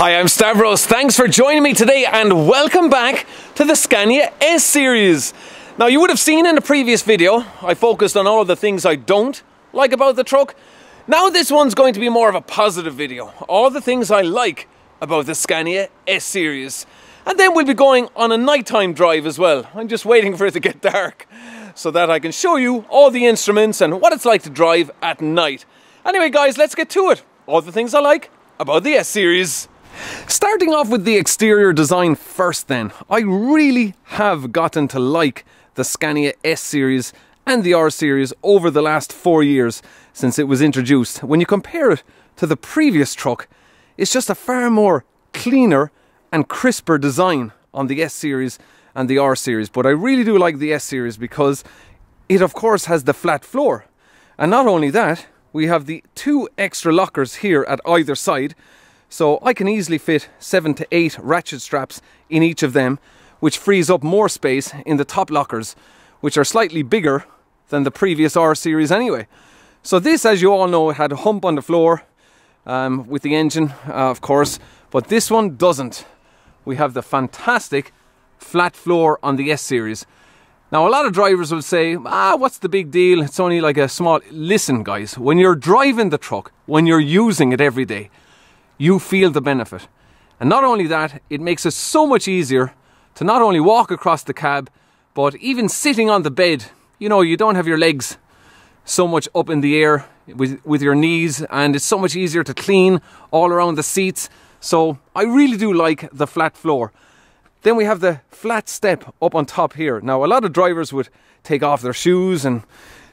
Hi, I'm Stavros. Thanks for joining me today and welcome back to the SCANIA S series. Now, you would have seen in the previous video, I focused on all the things I don't like about the truck. Now this one's going to be more of a positive video. All the things I like about the SCANIA S series. And then we'll be going on a nighttime drive as well. I'm just waiting for it to get dark so that I can show you all the instruments and what it's like to drive at night. Anyway guys, let's get to it. All the things I like about the S series. Starting off with the exterior design first then, I really have gotten to like the SCANIA S series and the R series over the last 4 years since it was introduced. When you compare it to the previous truck, it's just a far more cleaner and crisper design on the S series and the R series. But I really do like the S series because it of course has the flat floor. And not only that, we have the 2 extra lockers here at either side. So I can easily fit 7 to 8 ratchet straps in each of them, which frees up more space in the top lockers, which are slightly bigger than the previous R series anyway. So this, as you all know, it had a hump on the floor with the engine, of course, but this one doesn't. We have the fantastic flat floor on the S series. Now, a lot of drivers will say, what's the big deal? It's only like a small... Listen, guys, when you're driving the truck, when you're using it every day, you feel the benefit. And not only that, it makes it so much easier to not only walk across the cab, but even sitting on the bed. You know, you don't have your legs so much up in the air with your knees, and it's so much easier to clean all around the seats. So I really do like the flat floor. Then we have the flat step up on top here. Now, a lot of drivers would take off their shoes and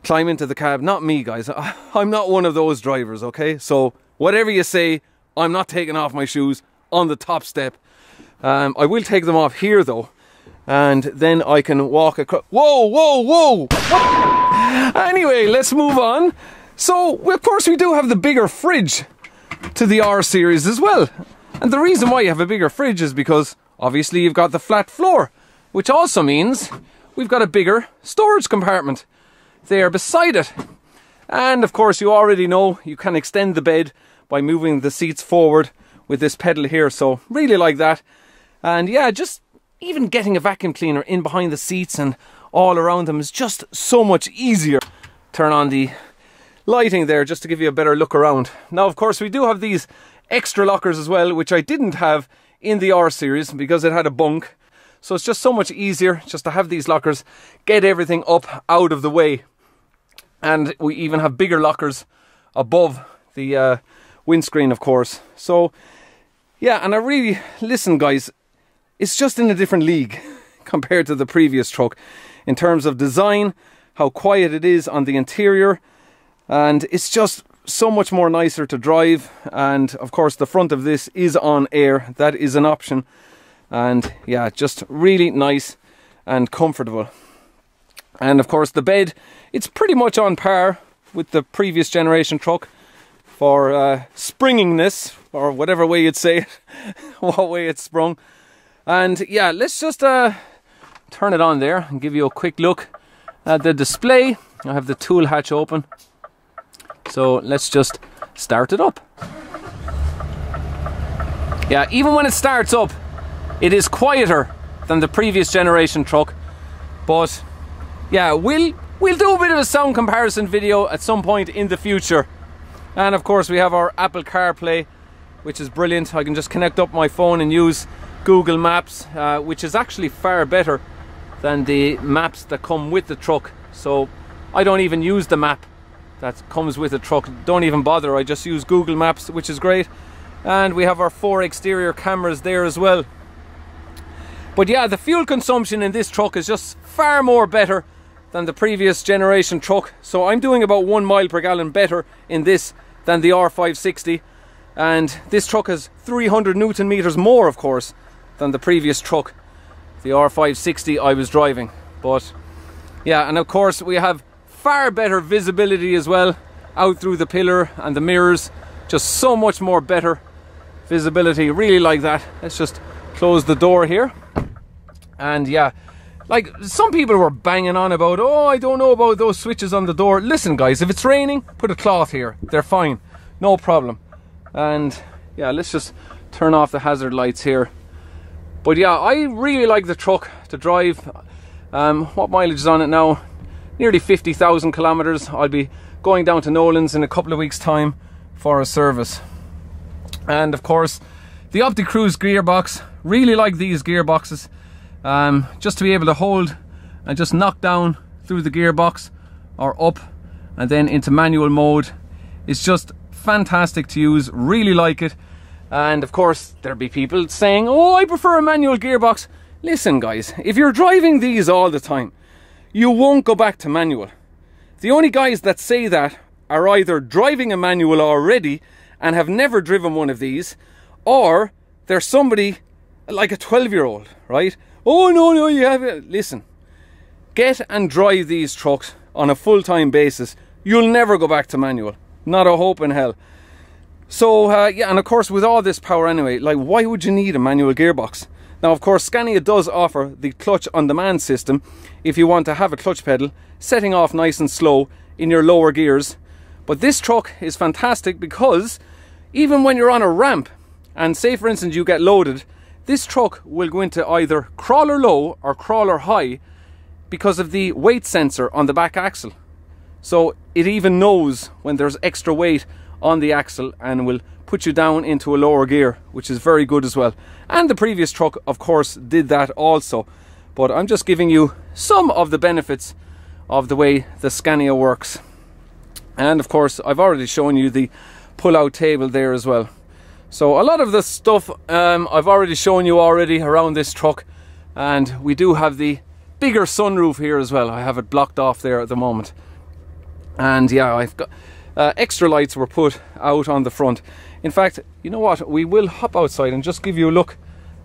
climb into the cab. Not me, guys. I'm not one of those drivers, okay? So whatever you say, I'm not taking off my shoes on the top step. I will take them off here though, and then I can walk across. Whoa, whoa, whoa! Anyway, let's move on. So, of course, we do have the bigger fridge to the R series as well. And the reason why you have a bigger fridge is because obviously you've got the flat floor, which also means we've got a bigger storage compartment there beside it. And of course, you already know you can extend the bed by moving the seats forward with this pedal here, so really like that. And yeah, just even getting a vacuum cleaner in behind the seats and all around them is just so much easier. Turn on the lighting there just to give you a better look around. Now, of course, we do have these extra lockers as well, which I didn't have in the R series because it had a bunk. So it's just so much easier just to have these lockers, get everything up out of the way. And we even have bigger lockers above the windscreen, of course. So yeah, and I really, listen guys, it's just in a different league compared to the previous truck in terms of design, how quiet it is on the interior, and it's just so much more nicer to drive. And of course the front of this is on air, that is an option, and yeah, just really nice and comfortable. And of course the bed, it's pretty much on par with the previous generation truck for springiness, or whatever way you'd say it, what way it's sprung. And yeah, let's just turn it on there and give you a quick look at the display. I have the tool hatch open, so let's just start it up. Yeah, even when it starts up, it is quieter than the previous generation truck, but yeah, we'll do a bit of a sound comparison video at some point in the future. And of course we have our Apple CarPlay, which is brilliant. I can just connect up my phone and use Google Maps, which is actually far better than the maps that come with the truck. So I don't even use the map that comes with the truck. Don't even bother, I just use Google Maps, which is great. And we have our 4 exterior cameras there as well. But yeah, the fuel consumption in this truck is just far more better than the previous generation truck. So I'm doing about 1 mile per gallon better in this than the R560. And this truck has 300 Newton meters more, of course, than the previous truck, the R560 I was driving. But yeah, and of course we have far better visibility as well out through the pillar and the mirrors. Just so much more better visibility, really like that. Let's just close the door here. And yeah, like some people were banging on about, oh, I don't know about those switches on the door. Listen guys, if it's raining, put a cloth here, they're fine, no problem. And yeah, let's just turn off the hazard lights here. But yeah, I really like the truck to drive. What mileage is on it now? Nearly 50,000 kilometers. I'll be going down to Nolan's in a couple of weeks' time for a service. And of course, the OptiCruise gearbox. Really like these gearboxes. Just to be able to hold and just knock down through the gearbox or up and then into manual mode. It's just fantastic to use. Really like it. And of course, there'll be people saying, oh, I prefer a manual gearbox. Listen guys, if you're driving these all the time, you won't go back to manual. The only guys that say that are either driving a manual already and have never driven one of these, or there's somebody like a 12-year-old, right? Oh no, you have it. Listen, get and drive these trucks on a full-time basis. You'll never go back to manual. Not a hope in hell. So yeah, and of course with all this power anyway, like why would you need a manual gearbox? Now of course Scania does offer the clutch on demand system if you want to have a clutch pedal setting off nice and slow in your lower gears. But this truck is fantastic because even when you're on a ramp and say for instance you get loaded, this truck will go into either crawler low or crawler high because of the weight sensor on the back axle. So it even knows when there's extra weight on the axle and will put you down into a lower gear, which is very good as well. And the previous truck of course did that also, but I'm just giving you some of the benefits of the way the Scania works. And of course I've already shown you the pull-out table there as well. So a lot of the stuff I've already shown you already around this truck, and we do have the bigger sunroof here as well. I have it blocked off there at the moment. And yeah, I've got extra lights were put out on the front. In fact, you know what, we will hop outside and just give you a look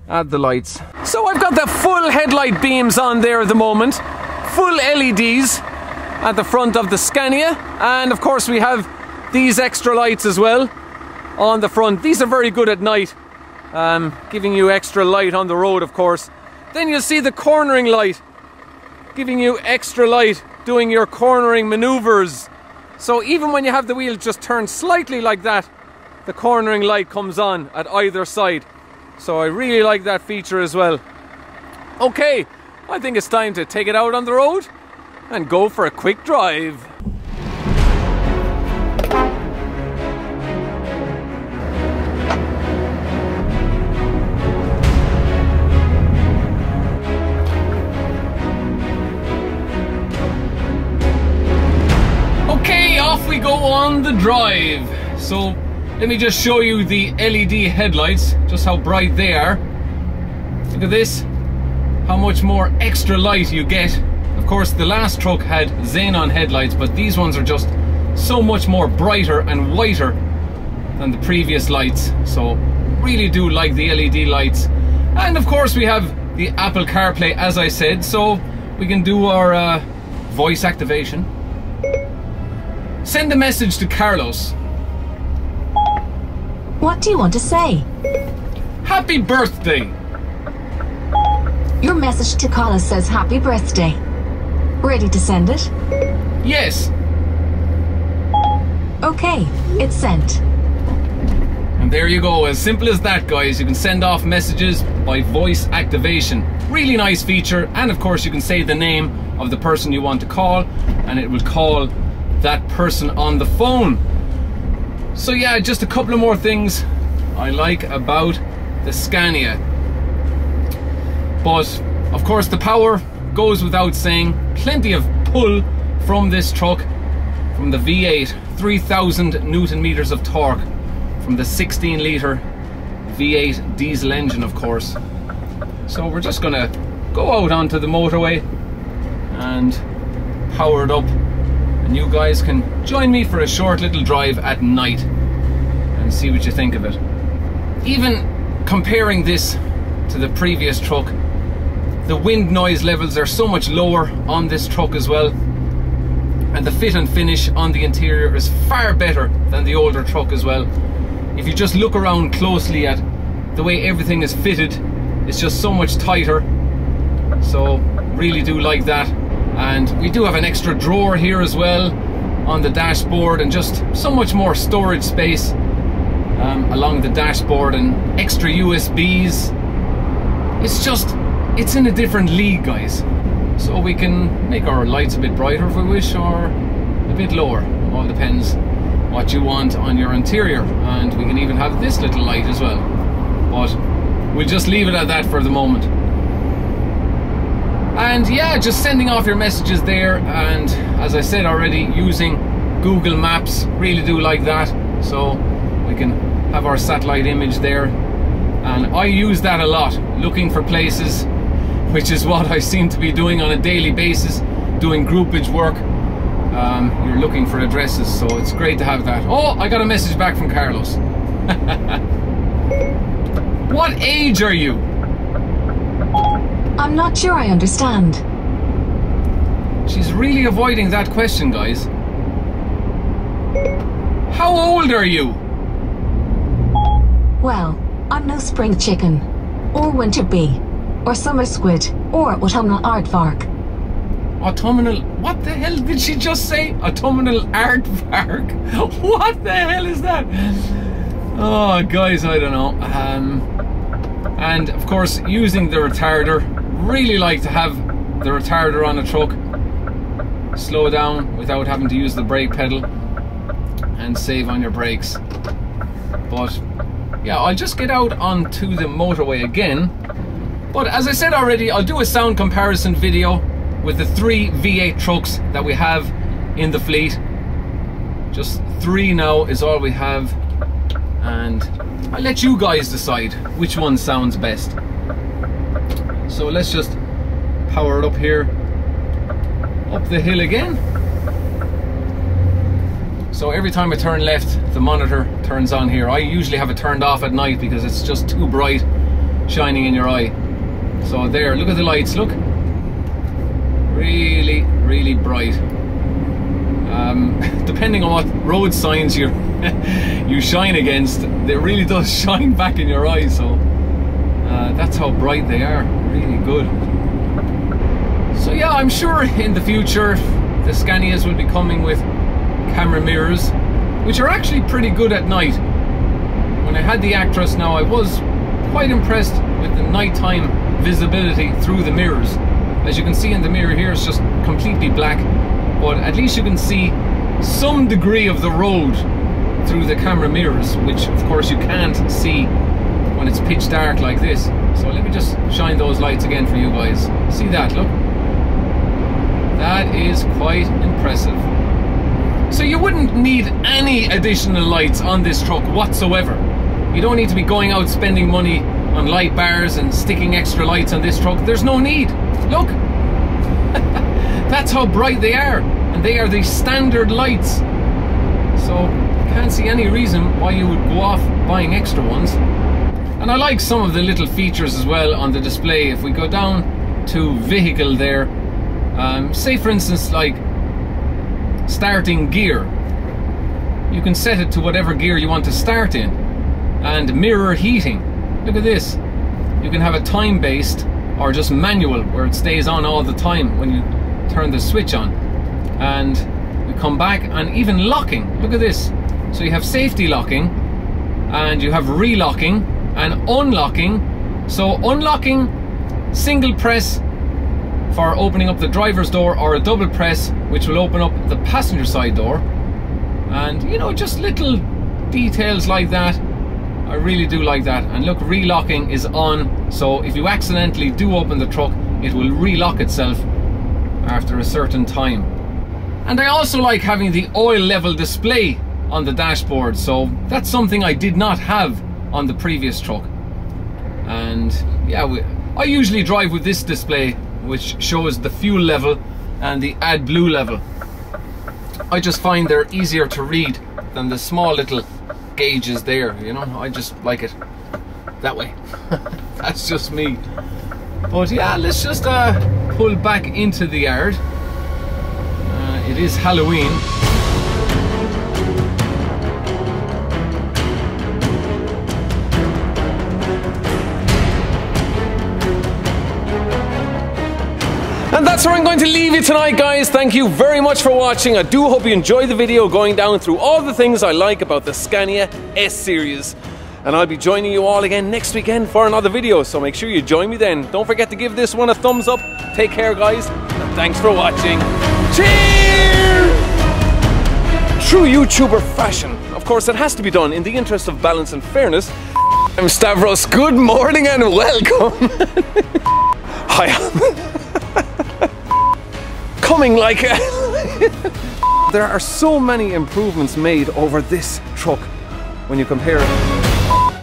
at the lights. So I've got the full headlight beams on there at the moment, full LEDs at the front of the Scania, and of course we have these extra lights as well on the front. These are very good at night, giving you extra light on the road of course. Then you'll see the cornering light, giving you extra light doing your cornering maneuvers. So even when you have the wheel just turned slightly like that, the cornering light comes on at either side. So I really like that feature as well. Okay, I think it's time to take it out on the road and go for a quick drive. Off we go on the drive. So let me just show you the LED headlights, just how bright they are. Look at this, how much more extra light you get. Of course the last truck had xenon headlights, but these ones are just so much more brighter and whiter than the previous lights. So really do like the LED lights. And of course we have the Apple CarPlay, as I said, so we can do our voice activation. Send a message to Carlos. What do you want to say? Happy birthday. Your message to Carlos says happy birthday. Ready to send it? Yes. Okay, it's sent. And there you go, as simple as that guys. You can send off messages by voice activation. Really nice feature, and of course you can say the name of the person you want to call and it will call that person on the phone. So yeah, just a couple of more things I like about the Scania. But of course the power goes without saying. Plenty of pull from this truck, from the V8, 3000 Newton meters of torque from the 16 litre V8 diesel engine of course. So we're just gonna go out onto the motorway and power it up, and you guys can join me for a short little drive at night and see what you think of it. Even comparing this to the previous truck, the wind noise levels are so much lower on this truck as well, and the fit and finish on the interior is far better than the older truck as well. If you just look around closely at the way everything is fitted, it's just so much tighter. So really do like that. And we do have an extra drawer here as well on the dashboard, and just so much more storage space. along the dashboard and extra USBs. It's in a different league, guys. So we can make our lights a bit brighter if we wish, or a bit lower. It all depends what you want on your interior. And we can even have this little light as well. But we'll just leave it at that for the moment. And yeah, just sending off your messages there. And as I said already, using Google Maps, really do like that. So we can have our satellite image there. And I use that a lot, looking for places, which is what I seem to be doing on a daily basis, doing groupage work. You're looking for addresses, so it's great to have that. Oh, I got a message back from Carlos. What age are you? I'm not sure I understand. She's really avoiding that question, guys. How old are you? Well, I'm no spring chicken, or winter bee, or summer squid, or autumnal aardvark. Autumnal... What the hell did she just say? Autumnal aardvark? What the hell is that? Oh, guys, I don't know. And, of course, using the retarder. Really like to have the retarder on a truck. Slow down without having to use the brake pedal. And save on your brakes. But... yeah, I'll just get out onto the motorway again. But as I said already, I'll do a sound comparison video with the 3 V8 trucks that we have in the fleet. Just 3 now is all we have. And I'll let you guys decide which one sounds best. So let's just power it up here. Up the hill again. So every time I turn left, the monitor turns on here. I usually have it turned off at night because it's just too bright, shining in your eye. So there, look at the lights, look. Really, really bright. Depending on what road signs you shine against, it really does shine back in your eyes. So that's how bright they are, really good. So yeah, I'm sure in the future, the SCANIAs will be coming with camera mirrors, which are actually pretty good at night. When I had the Actros now, I was quite impressed with the nighttime visibility through the mirrors. As you can see in the mirror here, it's just completely black, but at least you can see some degree of the road through the camera mirrors, which of course you can't see when it's pitch dark like this. So let me just shine those lights again for you guys. See that, look? That is quite impressive. So you wouldn't need any additional lights on this truck whatsoever. You don't need to be going out spending money on light bars and sticking extra lights on this truck. There's no need. Look. That's how bright they are. And they are the standard lights. So I can't see any reason why you would go off buying extra ones. And I like some of the little features as well on the display. If we go down to vehicle there, say for instance like starting gear, you can set it to whatever gear you want to start in. And mirror heating, look at this. You can have a time based or just manual where it stays on all the time when you turn the switch on. And we come back, and even locking, look at this. So you have safety locking, and you have relocking and unlocking. So unlocking, single press for opening up the driver's door, or a double press which will open up the passenger side door. And you know, just little details like that. I really do like that. And look, relocking is on, so if you accidentally do open the truck, it will relock itself after a certain time. And I also like having the oil level display on the dashboard, so that's something I did not have on the previous truck. And yeah, I usually drive with this display, which shows the fuel level and the AdBlue level. I just find they're easier to read than the small little gauges there, you know. I just like it that way. That's just me. But yeah, let's just pull back into the yard. It is Halloween. And that's where I'm going to leave you tonight, guys. Thank you very much for watching. I do hope you enjoyed the video going down through all the things I like about the Scania S series. And I'll be joining you all again next weekend for another video, so make sure you join me then. Don't forget to give this one a thumbs up. Take care, guys, and thanks for watching. Cheers! True YouTuber fashion. Of course, it has to be done in the interest of balance and fairness. I'm Stavros. Good morning and welcome. Hi. Coming like there are so many improvements made over this truck when you compare it